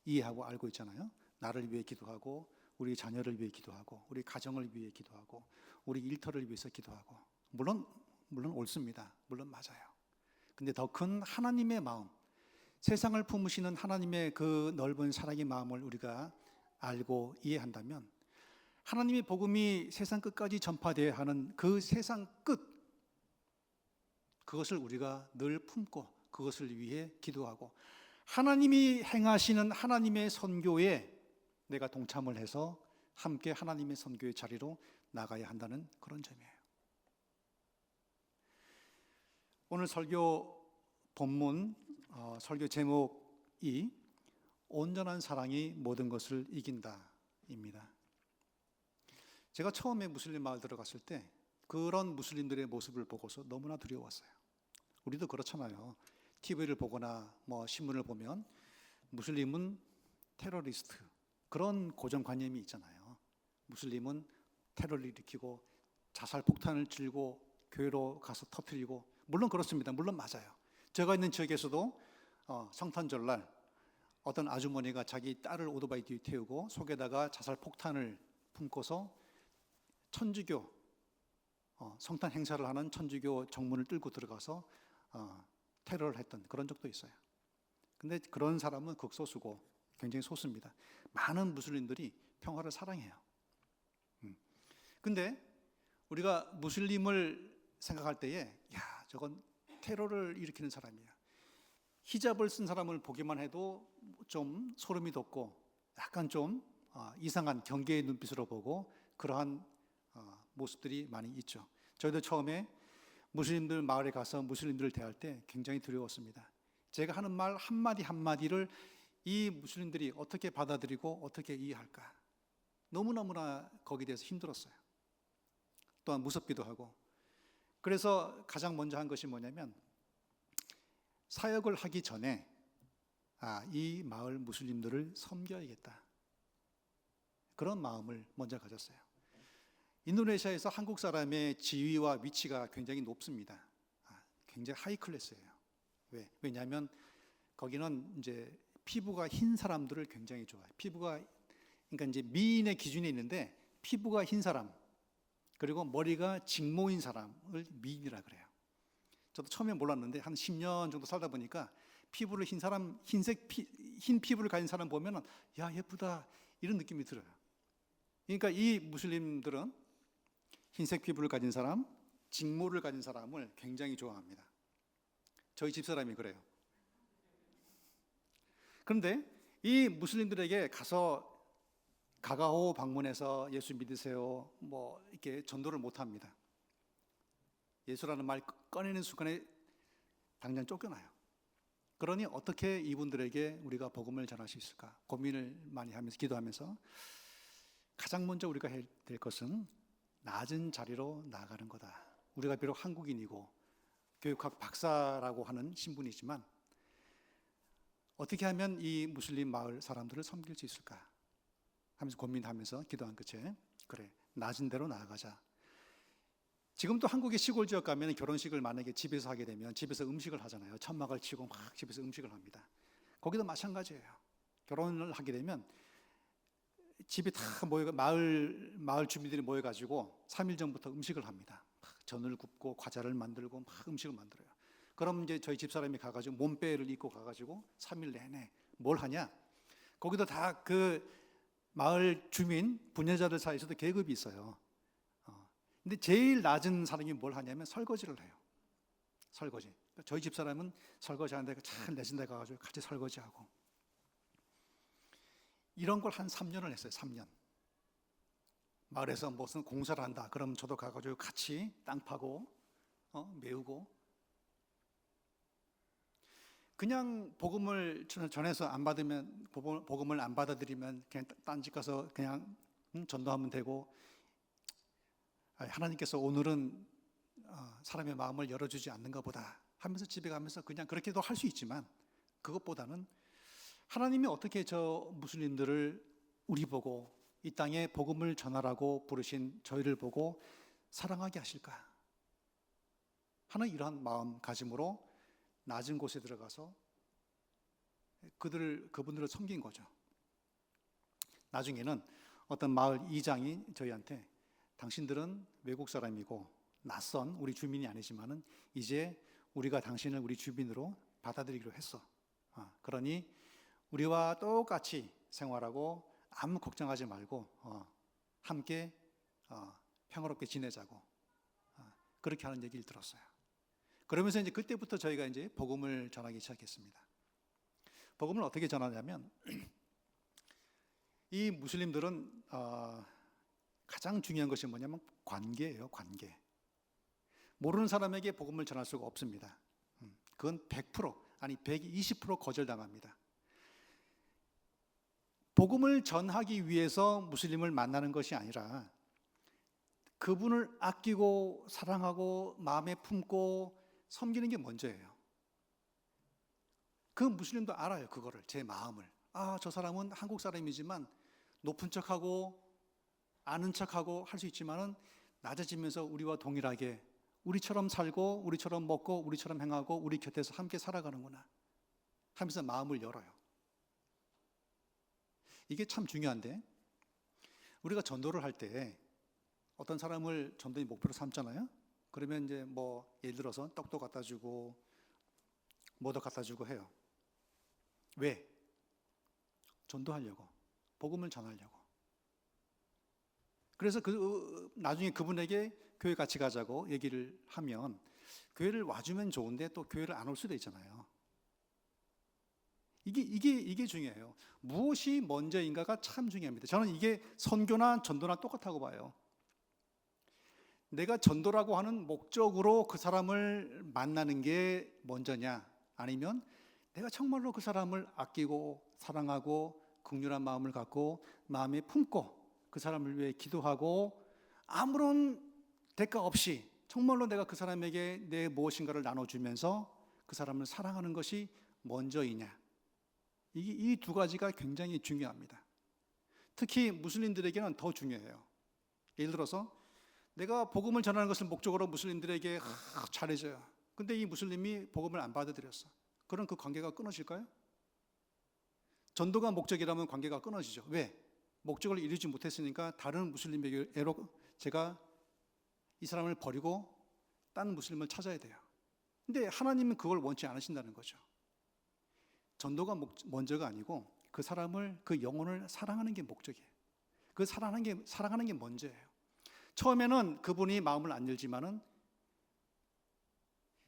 이해하고 알고 있잖아요. 나를 위해 기도하고 우리 자녀를 위해 기도하고 우리 가정을 위해 기도하고 우리 일터를 위해서 기도하고 물론 옳습니다. 물론 맞아요. 근데 더 큰 하나님의 마음, 세상을 품으시는 하나님의 그 넓은 사랑의 마음을 우리가 알고 이해한다면 하나님의 복음이 세상 끝까지 전파되어야 하는 그 세상 끝, 그것을 우리가 늘 품고 그것을 위해 기도하고 하나님이 행하시는 하나님의 선교에 내가 동참을 해서 함께 하나님의 선교의 자리로 나가야 한다는 그런 점이에요. 오늘 설교 본문, 설교 제목이 온전한 사랑이 모든 것을 이긴다입니다. 제가 처음에 무슬림 마을 들어갔을 때 그런 무슬림들의 모습을 보고서 너무나 두려웠어요. 우리도 그렇잖아요. TV를 보거나 뭐 신문을 보면 무슬림은 테러리스트, 그런 고정관념이 있잖아요. 무슬림은 테러를 일으키고 자살 폭탄을 들고 교회로 가서 터뜨리고, 물론 그렇습니다. 물론 맞아요. 제가 있는 지역에서도 성탄절날 어떤 아주머니가 자기 딸을 오토바이 뒤에 태우고 속에다가 자살 폭탄을 품고서 천주교 성탄 행사를 하는 천주교 정문을 뚫고 들어가서 테러를 했던 그런 적도 있어요. 근데 그런 사람은 극소수고 굉장히 소수입니다. 많은 무슬림들이 평화를 사랑해요. 근데 우리가 무슬림을 생각할 때에 야, 저건 테러를 일으키는 사람이야. 히잡을 쓴 사람을 보기만 해도 좀 소름이 돋고 약간 좀 이상한 경계의 눈빛으로 보고 그러한 모습들이 많이 있죠. 저희도 처음에 무슬림들 마을에 가서 무슬림들을 대할 때 굉장히 두려웠습니다. 제가 하는 말 한마디 한마디를 이 무슬림들이 어떻게 받아들이고 어떻게 이해할까, 너무너무나 거기에 대해서 힘들었어요. 또한 무섭기도 하고. 그래서 가장 먼저 한 것이 뭐냐면 사역을 하기 전에 이 마을 무슬림들을 섬겨야겠다, 그런 마음을 먼저 가졌어요. 인도네시아에서 한국 사람의 지위와 위치가 굉장히 높습니다. 굉장히 하이 클래스예요. 왜냐하면 거기는 이제 피부가 흰 사람들을 굉장히 좋아해요. 피부가, 그러니까 이제 미인의 기준이 있는데 피부가 흰 사람, 그리고 머리가 직모인 사람을 미인이라 그래요. 저도 처음에 몰랐는데 한 10년 정도 살다 보니까 피부를 흰 사람, 흰 피부를 가진 사람 보면은 야, 예쁘다, 이런 느낌이 들어요. 그러니까 이 무슬림들은 흰색 피부를 가진 사람, 직모를 가진 사람을 굉장히 좋아합니다. 저희 집사람이 그래요. 그런데 이 무슬림들에게 가서 가가오 방문해서 예수 믿으세요, 뭐 이렇게 전도를 못 합니다. 예수라는 말 꺼내는 순간에 당장 쫓겨나요. 그러니 어떻게 이분들에게 우리가 복음을 전할 수 있을까 고민을 많이 하면서 기도하면서 가장 먼저 우리가 해야 될 것은 낮은 자리로 나아가는 거다. 우리가 비록 한국인이고 교육학 박사라고 하는 신분이지만 어떻게 하면 이 무슬림 마을 사람들을 섬길 수 있을까 하면서 고민하면서 기도한 끝에 그래, 낮은 데로 나아가자. 지금도 한국의 시골 지역 가면 결혼식을 만약에 집에서 하게 되면 집에서 음식을 하잖아요. 천막을 치고 막 집에서 음식을 합니다. 거기도 마찬가지예요. 결혼을 하게 되면 집에 다 모여, 마을 주민들이 모여가지고 3일 전부터 음식을 합니다. 막 전을 굽고 과자를 만들고 막 음식을 만들어요. 그럼 이제 저희 집사람이 가가지고 몸빼를 입고 가가지고 3일 내내 뭘 하냐? 거기도 다 그 마을 주민 부녀자들 사이에서도 계급이 있어요. 근데 제일 낮은 사람이 뭘 하냐면 설거지를 해요. 설거지. 저희 집사람은 설거지 하는 데가 참 내진 데 가가지고 같이 설거지하고. 이런 걸 한 3년을 했어요. 3년. 마을에서 무슨 공사를 한다. 그럼 저도 가가지고 같이 땅 파고 메우고. 그냥 복음을 전해서 안 받으면, 복음을 안 받아들이면 그냥 딴 집 가서 그냥 전도하면 되고, 하나님께서 오늘은 사람의 마음을 열어주지 않는가 보다 하면서 집에 가면서 그냥 그렇게도 할 수 있지만, 그것보다는 하나님이 어떻게 저 무슬림들을 우리 보고 이 땅에 복음을 전하라고 부르신 저희를 보고 사랑하게 하실까 하는 이러한 마음가짐으로 낮은 곳에 들어가서 그분들을 섬긴 거죠. 나중에는 어떤 마을 이장이 저희한테 당신들은 외국 사람이고 낯선 우리 주민이 아니지만은 이제 우리가 당신을 우리 주민으로 받아들이기로 했어. 그러니 우리와 똑같이 생활하고 아무 걱정하지 말고 함께 평화롭게 지내자고 그렇게 하는 얘기를 들었어요. 그러면서 이제 그때부터 저희가 이제 복음을 전하기 시작했습니다. 복음을 어떻게 전하냐면 이 무슬림들은 가장 중요한 것이 뭐냐면 관계예요. 관계. 모르는 사람에게 복음을 전할 수가 없습니다. 그건 100% 아니 120% 거절당합니다. 복음을 전하기 위해서 무슬림을 만나는 것이 아니라 그분을 아끼고 사랑하고 마음에 품고 섬기는 게 먼저예요. 그 무슬림도 알아요. 그거를, 제 마음을. 저 사람은 한국 사람이지만 높은 척하고 아는 척하고 할 수 있지만은 낮아지면서 우리와 동일하게 우리처럼 살고 우리처럼 먹고 우리처럼 행하고 우리 곁에서 함께 살아가는구나 하면서 마음을 열어요. 이게 참 중요한데 우리가 전도를 할 때 어떤 사람을 전도의 목표로 삼잖아요. 그러면 이제 뭐 예를 들어서 떡도 갖다 주고 뭐도 갖다 주고 해요. 왜? 전도하려고, 복음을 전하려고. 그래서 나중에 그분에게 교회 같이 가자고 얘기를 하면 교회를 와주면 좋은데 또 교회를 안 올 수도 있잖아요. 이게 중요해요. 무엇이 먼저인가가 참 중요합니다. 저는 이게 선교나 전도나 똑같다고 봐요. 내가 전도라고 하는 목적으로 그 사람을 만나는 게 먼저냐, 아니면 내가 정말로 그 사람을 아끼고 사랑하고 긍휼한 마음을 갖고 마음에 품고 그 사람을 위해 기도하고 아무런 대가 없이 정말로 내가 그 사람에게 내 무엇인가를 나눠주면서 그 사람을 사랑하는 것이 먼저이냐. 이 두 가지가 굉장히 중요합니다. 특히 무슬림들에게는 더 중요해요. 예를 들어서 내가 복음을 전하는 것을 목적으로 무슬림들에게 잘해줘요. 근데 이 무슬림이 복음을 안 받아들였어. 그럼 그 관계가 끊어질까요? 전도가 목적이라면 관계가 끊어지죠. 왜? 목적을 이루지 못했으니까 다른 무슬림에게 제가 이 사람을 버리고 딴 무슬림을 찾아야 돼요. 근데 하나님은 그걸 원치 않으신다는 거죠. 전도가 먼저가 아니고 그 사람을, 그 영혼을 사랑하는 게 목적이에요. 그 사랑하는 게 먼저예요. 처음에는 그분이 마음을 안 열지만은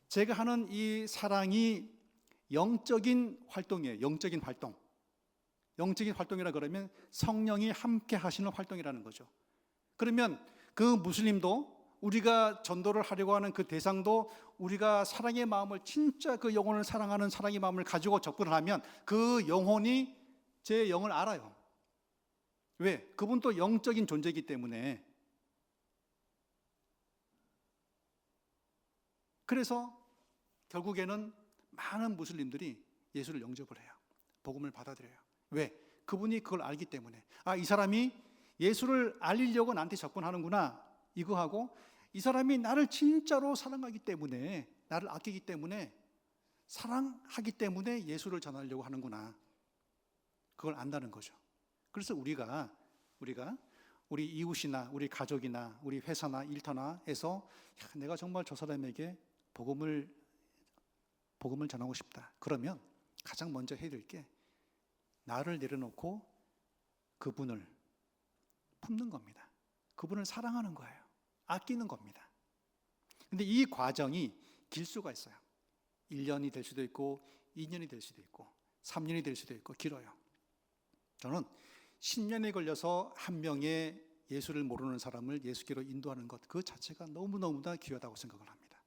제가 하는 이 사랑이 영적인 활동이에요. 영적인 활동. 영적인 활동이라 그러면 성령이 함께 하시는 활동이라는 거죠. 그러면 그 무슬림도 우리가 전도를 하려고 하는 그 대상도 우리가 사랑의 마음을, 진짜 그 영혼을 사랑하는 사랑의 마음을 가지고 접근을 하면 그 영혼이 제 영을 알아요. 왜? 그분도 영적인 존재이기 때문에. 그래서 결국에는 많은 무슬림들이 예수를 영접을 해요. 복음을 받아들여요. 왜? 그분이 그걸 알기 때문에. 이 사람이 예수를 알리려고 나한테 접근하는구나. 이거 하고 이 사람이 나를 진짜로 사랑하기 때문에, 나를 아끼기 때문에, 사랑하기 때문에 예수를 전하려고 하는구나. 그걸 안다는 거죠. 그래서 우리가 우리 이웃이나 우리 가족이나 우리 회사나 일터나에서 내가 정말 저 사람에게 복음을 전하고 싶다. 그러면 가장 먼저 해야 될 게 나를 내려놓고 그분을 품는 겁니다. 그분을 사랑하는 거예요. 아끼는 겁니다. 근데 이 과정이 길 수가 있어요. 1년이 될 수도 있고 2년이 될 수도 있고 3년이 될 수도 있고 길어요. 저는 10년에 걸려서 한 명의 예수를 모르는 사람을 예수께로 인도하는 것, 그 자체가 너무너무나 귀하다고 생각을 합니다.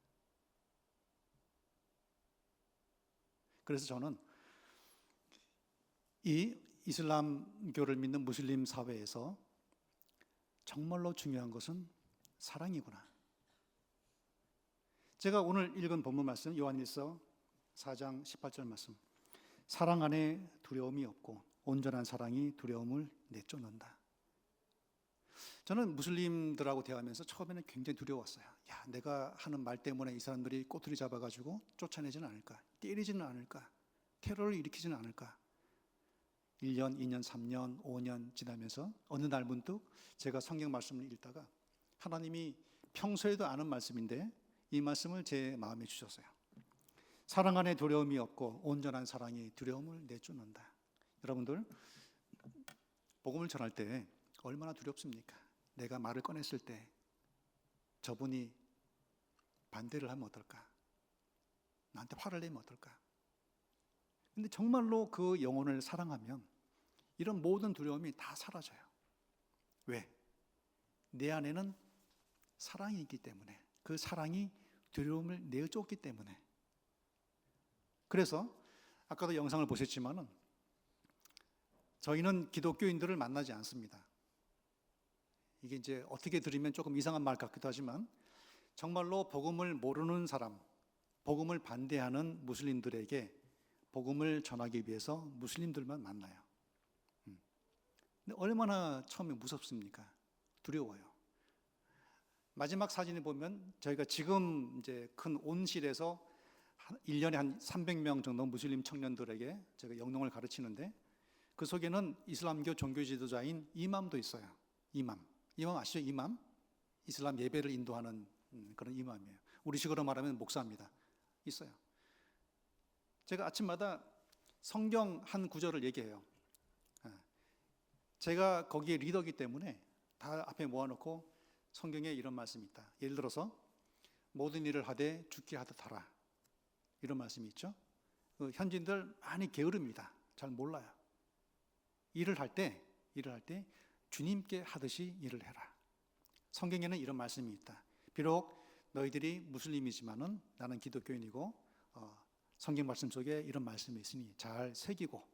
그래서 저는 이 이슬람교를 믿는 무슬림 사회에서 정말로 중요한 것은 사랑이구나. 제가 오늘 읽은 본문 말씀, 요한일서 4장 18절 말씀. 사랑 안에 두려움이 없고 온전한 사랑이 두려움을 내쫓는다. 저는 무슬림들하고 대화하면서 처음에는 굉장히 두려웠어요. 내가 하는 말 때문에 이 사람들이 꼬투리 잡아가지고 쫓아내지는 않을까, 때리지는 않을까, 테러를 일으키지는 않을까. 1년, 2년, 3년, 5년 지나면서 어느 날 문득 제가 성경 말씀을 읽다가 하나님이 평소에도 아는 말씀인데 이 말씀을 제 마음에 주셨어요. 사랑 안에 두려움이 없고 온전한 사랑이 두려움을 내쫓는다. 여러분들, 복음을 전할 때 얼마나 두렵습니까? 내가 말을 꺼냈을 때 저분이 반대를 하면 어떨까? 나한테 화를 내면 어떨까? 근데 정말로 그 영혼을 사랑하면 이런 모든 두려움이 다 사라져요. 왜? 내 안에는 사랑이 있기 때문에, 그 사랑이 두려움을 내쫓기 때문에. 그래서 아까도 영상을 보셨지만은 저희는 기독교인들을 만나지 않습니다. 이게 이제 어떻게 들으면 조금 이상한 말 같기도 하지만 정말로 복음을 모르는 사람, 복음을 반대하는 무슬림들에게 복음을 전하기 위해서 무슬림들만 만나요. 근데 얼마나 처음에 무섭습니까? 두려워요. 마지막 사진을 보면 저희가 지금 이제 큰 온실에서 1년에 한 300명 정도 무슬림 청년들에게 제가 영농을 가르치는데 그 속에는 이슬람교 종교 지도자인 이맘도 있어요. 이맘 아시죠? 이맘? 이슬람 예배를 인도하는 그런 이맘이에요. 우리식으로 말하면 목사입니다. 있어요. 제가 아침마다 성경 한 구절을 얘기해요. 제가 거기에 리더이기 때문에 다 앞에 모아놓고 성경에 이런 말씀이 있다. 예를 들어서 모든 일을 하되 죽게 하듯 하라. 이런 말씀이 있죠. 현지인들 많이 게으릅니다. 잘 몰라요. 일을 할 때 주님께 하듯이 일을 해라. 성경에는 이런 말씀이 있다. 비록 너희들이 무슬림이지만은 나는 기독교인이고 성경 말씀 속에 이런 말씀이 있으니 잘 새기고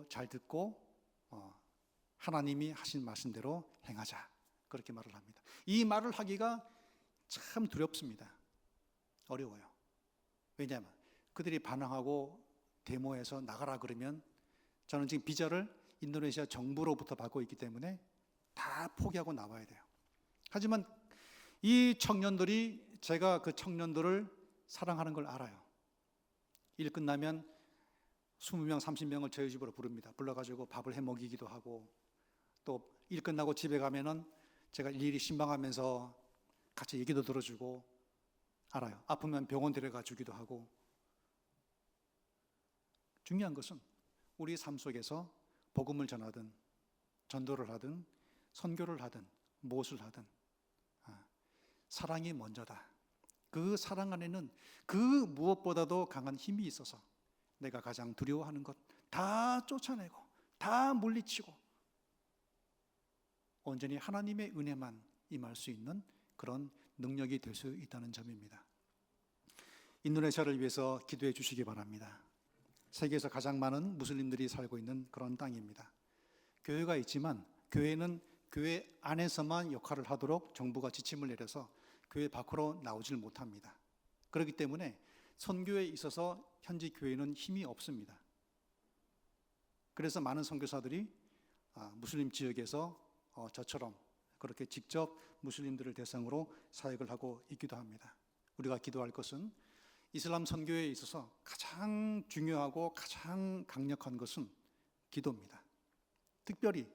잘 듣고 하나님이 하신 말씀대로 행하자. 그렇게 말을 합니다. 이 말을 하기가 참 두렵습니다. 어려워요. 왜냐하면 그들이 반항하고 데모에서 나가라 그러면 저는 지금 비자를 인도네시아 정부로부터 받고 있기 때문에 다 포기하고 나와야 돼요. 하지만 이 청년들이 제가 그 청년들을 사랑하는 걸 알아요. 일 끝나면 20명, 30명을 저희 집으로 부릅니다. 불러가지고 밥을 해 먹이기도 하고 또 일 끝나고 집에 가면은 제가 일일이 신방하면서 같이 얘기도 들어주고 알아요. 아프면 병원 데려가 주기도 하고. 중요한 것은 우리 삶 속에서 복음을 전하든 전도를 하든 선교를 하든 무엇을 하든 사랑이 먼저다. 그 사랑 안에는 그 무엇보다도 강한 힘이 있어서 내가 가장 두려워하는 것 다 쫓아내고 다 물리치고 온전히 하나님의 은혜만 임할 수 있는 그런 능력이 될 수 있다는 점입니다. 인도네시아를 위해서 기도해 주시기 바랍니다. 세계에서 가장 많은 무슬림들이 살고 있는 그런 땅입니다. 교회가 있지만 교회는 교회 안에서만 역할을 하도록 정부가 지침을 내려서 교회 밖으로 나오질 못합니다. 그렇기 때문에 선교에 있어서 현지 교회는 힘이 없습니다. 그래서 많은 선교사들이 무슬림 지역에서 저처럼 그렇게 직접 무슬림들을 대상으로 사역을 하고 있기도 합니다. 우리가 기도할 것은 이슬람 선교에 있어서 가장 중요하고 가장 강력한 것은 기도입니다. 특별히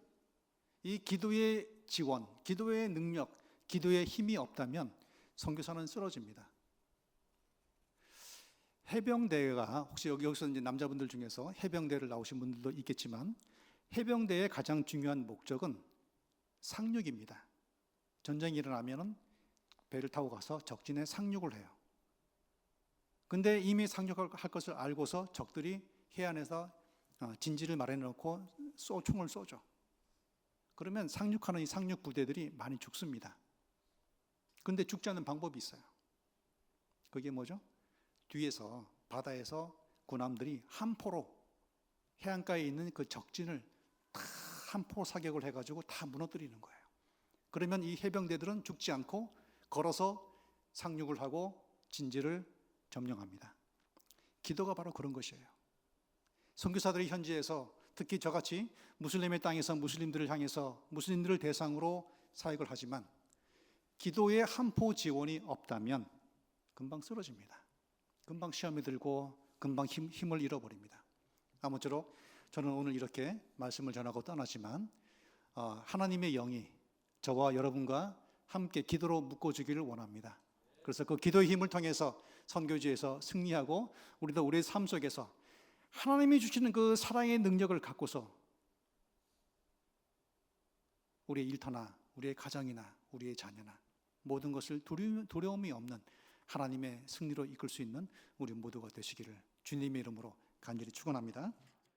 이 기도의 지원, 기도의 능력, 기도의 힘이 없다면 선교사는 쓰러집니다. 해병대가 혹시 여기서 이제 남자분들 중에서 해병대를 나오신 분들도 있겠지만 해병대의 가장 중요한 목적은 상륙입니다. 전쟁이 일어나면은 배를 타고 가서 적진에 상륙을 해요. 근데 이미 상륙할 것을 알고서 적들이 해안에서 진지를 마련해 놓고 총을 쏘죠. 그러면 상륙하는 이 상륙 부대들이 많이 죽습니다. 근데 죽지 않는 방법이 있어요. 그게 뭐죠? 뒤에서 바다에서 군함들이 함포로 해안가에 있는 그 적진을 다 함포 사격을 해가지고 다 무너뜨리는 거예요. 그러면 이 해병대들은 죽지 않고 걸어서 상륙을 하고 진지를 점령합니다. 기도가 바로 그런 것이에요. 선교사들이 현지에서 특히 저같이 무슬림의 땅에서 무슬림들을 향해서 무슬림들을 대상으로 사역을 하지만 기도의 함포 지원이 없다면 금방 쓰러집니다. 금방 시험이 들고 금방 힘을 잃어버립니다. 아무쪼록 저는 오늘 이렇게 말씀을 전하고 떠나지만 하나님의 영이 저와 여러분과 함께 기도로 묶어주기를 원합니다. 그래서 그 기도의 힘을 통해서 선교지에서 승리하고 우리도 우리의 삶 속에서 하나님이 주시는 그 사랑의 능력을 갖고서 우리의 일터나 우리의 가정이나 우리의 자녀나 모든 것을 두려움이 없는 하나님의 승리로 이끌 수 있는 우리 모두가 되시기를 주님의 이름으로 간절히 축원합니다.